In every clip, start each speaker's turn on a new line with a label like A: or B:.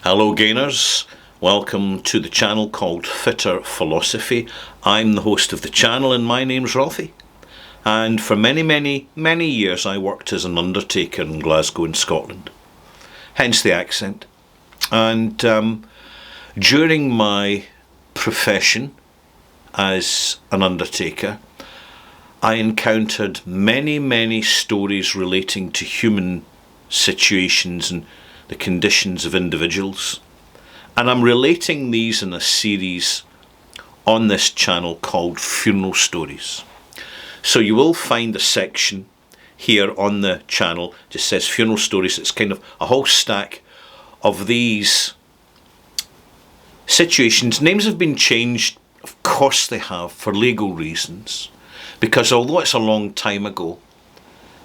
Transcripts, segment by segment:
A: Hello gainers, welcome to the channel called Fitter Philosophy. I'm the host of the channel and my name's Ralphie. And for many years I worked as an undertaker in Glasgow in Scotland. Hence the accent. And during my profession as an undertaker, I encountered many stories relating to human situations and the conditions of individuals, and I'm relating these in a series on this channel called Funeral Stories. So you will find a section here on the channel just says Funeral Stories. It's kind of a whole stack of these situations. Names have been changed, of course they have, for legal reasons, because although it's a long time ago,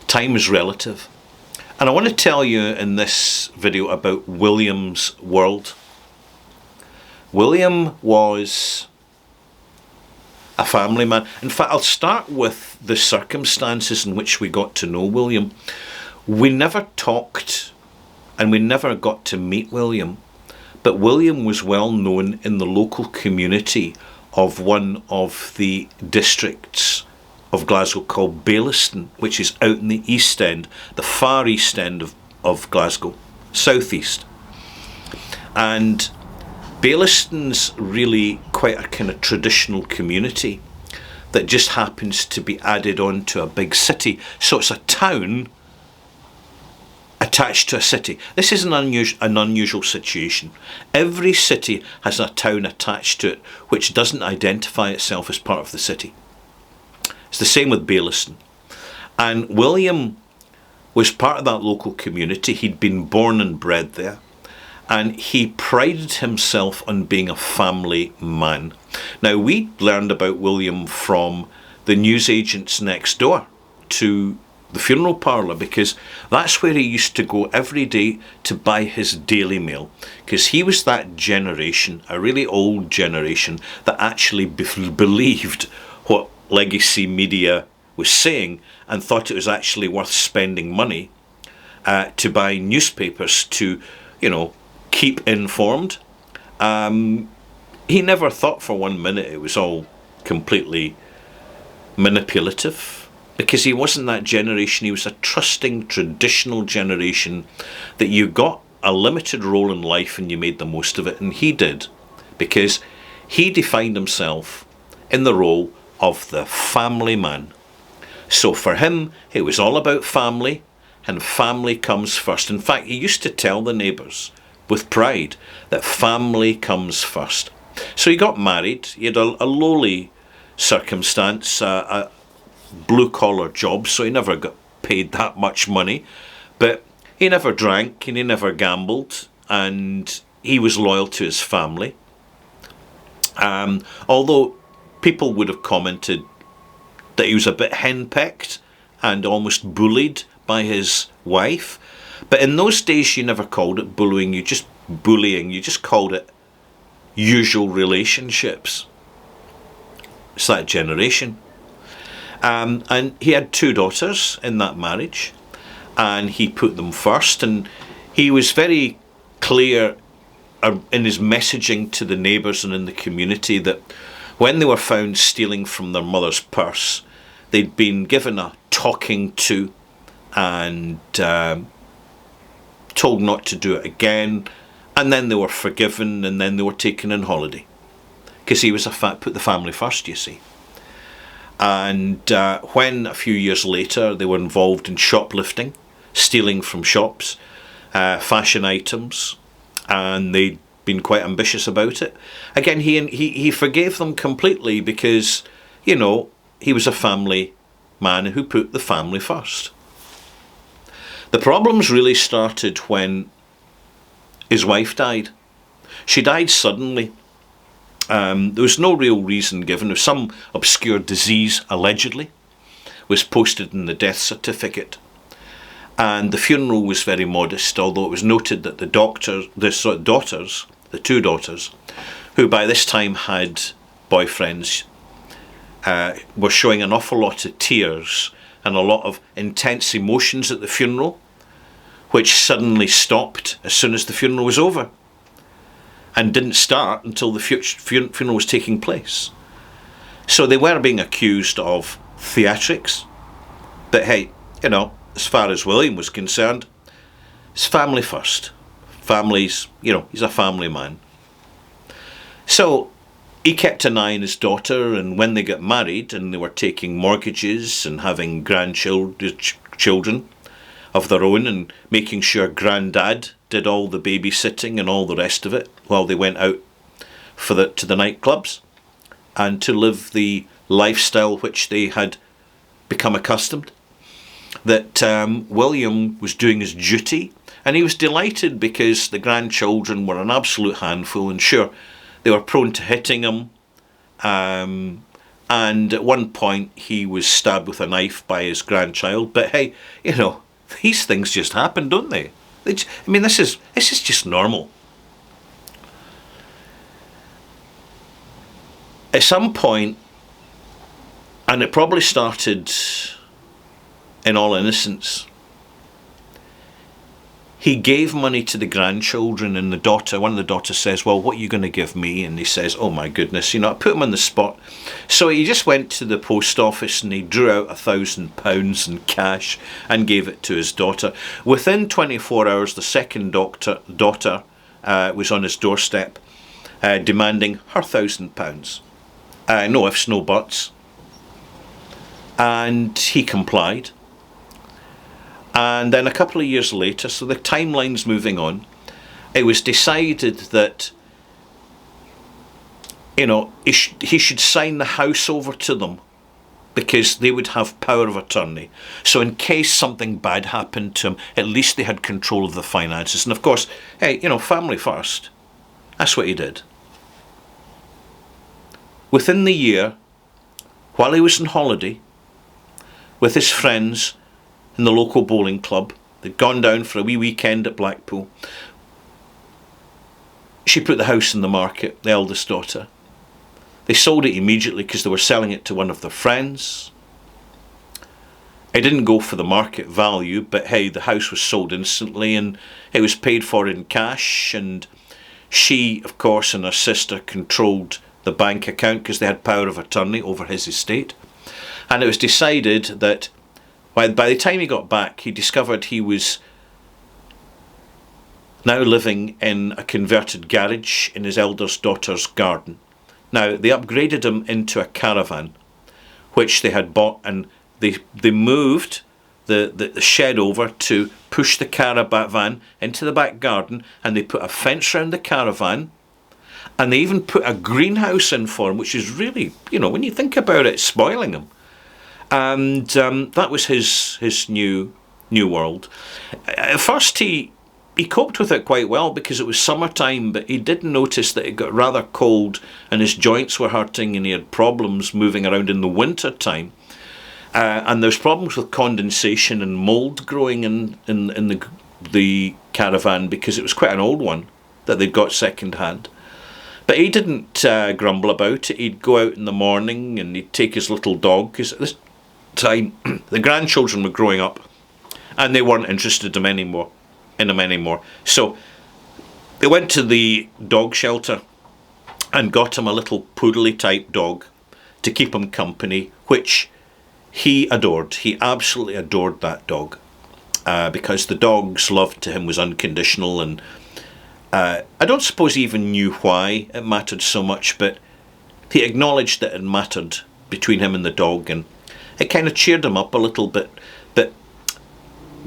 A: time is relative. And I want to tell you in this video about William's world. William was a family man. In fact, I'll start with the circumstances in which we got to know William. We never talked and we never got to meet William, but William was well known in the local community of one of the districts of Glasgow called Bayliston, which is out in the East End, the far East End of Glasgow, southeast. And Bayliston's really quite a kind of traditional community that just happens to be added on to a big city. So it's a town attached to a city. This is an unusual situation. Every city has a town attached to it which doesn't identify itself as part of the city. It's the same with Bayliston. And William was part of that local community. He'd been born and bred there. And he prided himself on being a family man. Now, we learned about William from the newsagents next door to the funeral parlour, because that's where he used to go every day to buy his Daily Mail. Because he was that generation, a really old generation, that actually believed what legacy media was saying and thought it was actually worth spending money to buy newspapers to, keep informed. He never thought for 1 minute it was all completely manipulative, because he wasn't that generation. He was a trusting, traditional generation that you got a limited role in life and you made the most of it, and he did, because he defined himself in the role of the family man. So for him, it was all about family, and family comes first. In fact, he used to tell the neighbours with pride that family comes first. So he got married. He had a lowly circumstance, a blue-collar job, so he never got paid that much money. But he never drank and he never gambled, and he was loyal to his family. Although people would have commented that he was a bit henpecked and almost bullied by his wife. But in those days, you never called it bullying, you just called it usual relationships. It's that generation. And he had 2 daughters in that marriage, and he put them first, and he was very clear in his messaging to the neighbours and in the community that when they were found stealing from their mother's purse, they'd been given a talking to and told not to do it again, and then they were forgiven, and then they were taken on holiday, because he was put the family first, you see. And when a few years later they were involved in shoplifting, stealing from shops, fashion items, and they'd been quite ambitious about it. Again, he forgave them completely, because, he was a family man who put the family first. The problems really started when his wife died. She died suddenly. There was no real reason given. There was some obscure disease, allegedly, was posted in the death certificate. And the funeral was very modest, although it was noted that the 2 daughters, who by this time had boyfriends, were showing an awful lot of tears and a lot of intense emotions at the funeral, which suddenly stopped as soon as the funeral was over. and didn't start until the funeral was taking place. So they were being accused of theatrics. But hey, as far as William was concerned, it's family first. Families, he's a family man. So he kept an eye on his daughter, and when they got married and they were taking mortgages and having children of their own and making sure Grandad did all the babysitting and all the rest of it while they went out to the nightclubs and to live the lifestyle which they had become accustomed, that William was doing his duty, and he was delighted because the grandchildren were an absolute handful, and sure, they were prone to hitting him, and at one point he was stabbed with a knife by his grandchild. But hey, these things just happen, don't they? This is just normal. At some point, and it probably started in all innocence, he gave money to the grandchildren, and one of the daughters says, well, what are you going to give me? And he says, oh my goodness, I put him on the spot. So he just went to the post office and he drew out £1,000 in cash and gave it to his daughter. Within 24 hours, the second daughter was on his doorstep demanding her £1,000. No ifs, no buts. And he complied. And then a couple of years later, so the timeline's moving on, it was decided that, he should sign the house over to them because they would have power of attorney. So in case something bad happened to him, at least they had control of the finances. And of course, hey, family first. That's what he did. Within the year, while he was on holiday with his friends in the local bowling club, they'd gone down for a wee weekend at Blackpool, she put the house in the market, the eldest daughter. They sold it immediately because they were selling it to one of their friends. It didn't go for the market value, but hey, the house was sold instantly and it was paid for in cash, and she, of course, and her sister controlled the bank account because they had power of attorney over his estate. And it was decided that by the time he got back, he discovered he was now living in a converted garage in his eldest daughter's garden. Now, they upgraded him into a caravan, which they had bought, and they moved the shed over to push the caravan into the back garden, and they put a fence around the caravan, and they even put a greenhouse in for him, which is really, when you think about it, spoiling him. And that was his new world. At first he coped with it quite well because it was summertime, but he did notice that it got rather cold and his joints were hurting and he had problems moving around in the winter time. And there's problems with condensation and mould growing in the caravan because it was quite an old one that they'd got second hand. But he didn't grumble about it. He'd go out in the morning and he'd take his little dog, because at this time the grandchildren were growing up and they weren't interested in him anymore. So they went to the dog shelter and got him a little poodly type dog to keep him company, which he adored. He absolutely adored that dog because the dog's love to him was unconditional, and I don't suppose he even knew why it mattered so much, but he acknowledged that it mattered between him and the dog, and it kind of cheered him up a little bit. But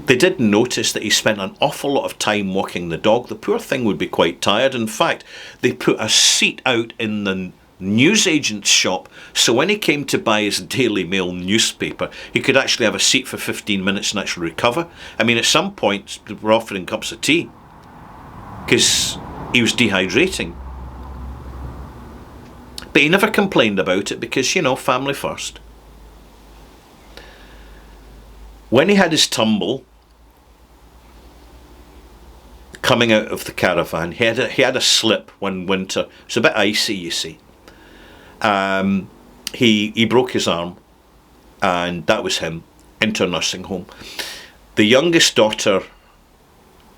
A: they did notice that he spent an awful lot of time walking the dog. The poor thing would be quite tired. In fact, they put a seat out in the newsagent's shop, so when he came to buy his Daily Mail newspaper, he could actually have a seat for 15 minutes and actually recover. At some point, they were offering cups of tea because he was dehydrating. But he never complained about it because, family first. When he had his tumble coming out of the caravan, he had a slip one winter. It was a bit icy, you see. He broke his arm, and that was him into a nursing home. The youngest daughter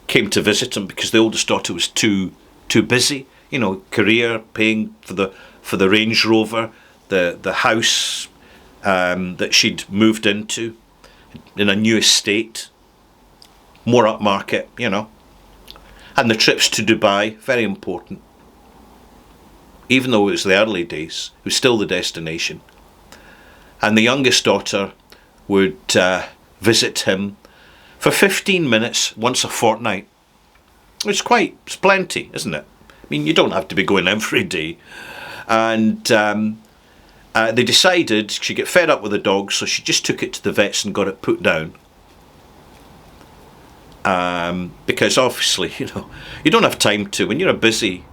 A: came to visit him because the oldest daughter was too busy career, paying for the Range Rover, the house that she'd moved into in a new estate, more upmarket, and the trips to Dubai, very important. Even though it was the early days, it was still the destination. And the youngest daughter would visit him for 15 minutes once a fortnight. It's plenty, isn't it? I mean, you don't have to be going every day. And they decided she'd get fed up with the dog, so she just took it to the vets and got it put down. Because obviously, you don't have time to, when you're busy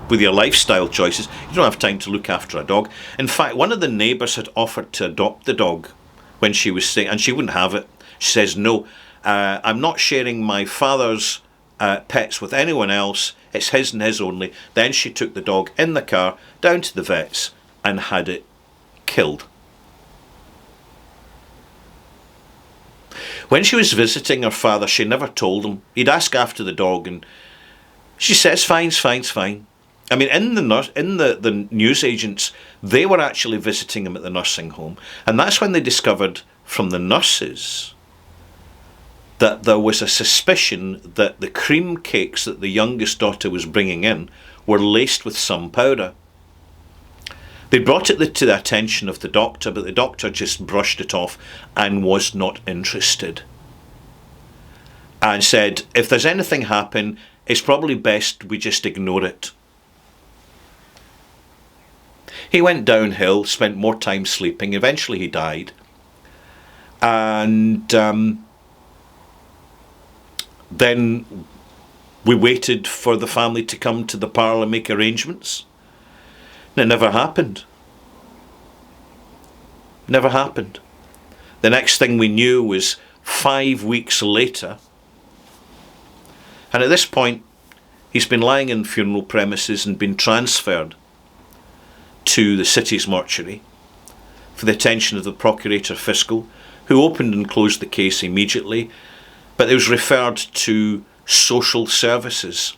A: with your lifestyle choices, you don't have time to look after a dog. In fact, one of the neighbours had offered to adopt the dog when she was staying, and she wouldn't have it. She says, no, I'm not sharing my father's pets with anyone else. It's his and his only. Then she took the dog in the car down to the vets and had it killed. When she was visiting her father, she never told him. He'd ask after the dog, and she says, "It's fine." I mean, in the newsagents, they were actually visiting him at the nursing home, and that's when they discovered from the nurses that there was a suspicion that the cream cakes that the youngest daughter was bringing in were laced with some powder. They brought it to the attention of the doctor, but the doctor just brushed it off and was not interested. And said, if there's anything happen, it's probably best we just ignore it. He went downhill, spent more time sleeping. Eventually he died. And then we waited for the family to come to the parlour and make arrangements. And it never happened. Never happened. The next thing we knew was 5 weeks later. And at this point, he's been lying in funeral premises and been transferred to the city's mortuary for the attention of the Procurator Fiscal, who opened and closed the case immediately, but it was referred to social services.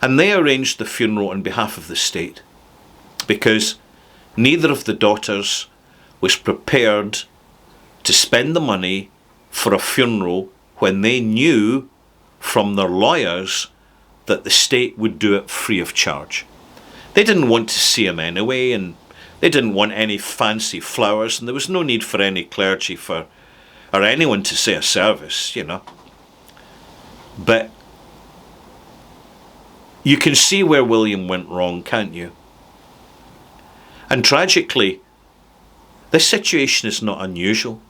A: And they arranged the funeral on behalf of the state, because neither of the daughters was prepared to spend the money for a funeral when they knew from their lawyers that the state would do it free of charge. They didn't want to see him anyway, and they didn't want any fancy flowers, and there was no need for any clergy or anyone to say a service, But you can see where William went wrong, can't you? And tragically, this situation is not unusual.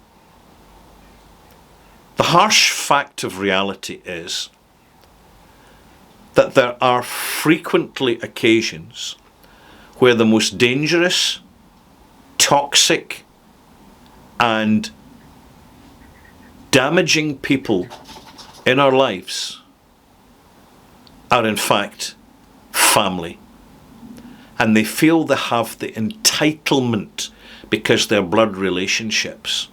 A: The harsh fact of reality is that there are frequently occasions where the most dangerous, toxic, and damaging people in our lives are in fact family. And they feel they have the entitlement because they're blood relationships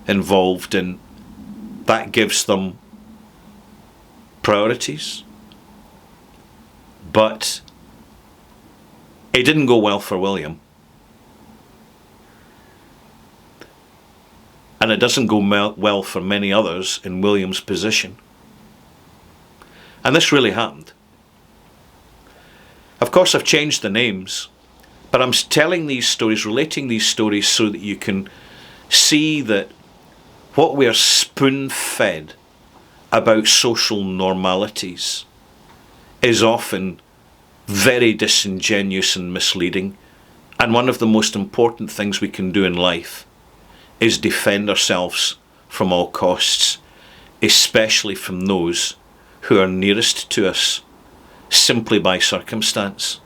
A: involved, and that gives them priorities. But it didn't go well for William. And it doesn't go well for many others in William's position. And this really happened. Of course, I've changed the names, but I'm telling these stories, relating these stories so that you can see that what we are spoon-fed about social normalities is often very disingenuous and misleading. And one of the most important things we can do in life is defend ourselves from all costs, especially from those who are nearest to us simply by circumstance.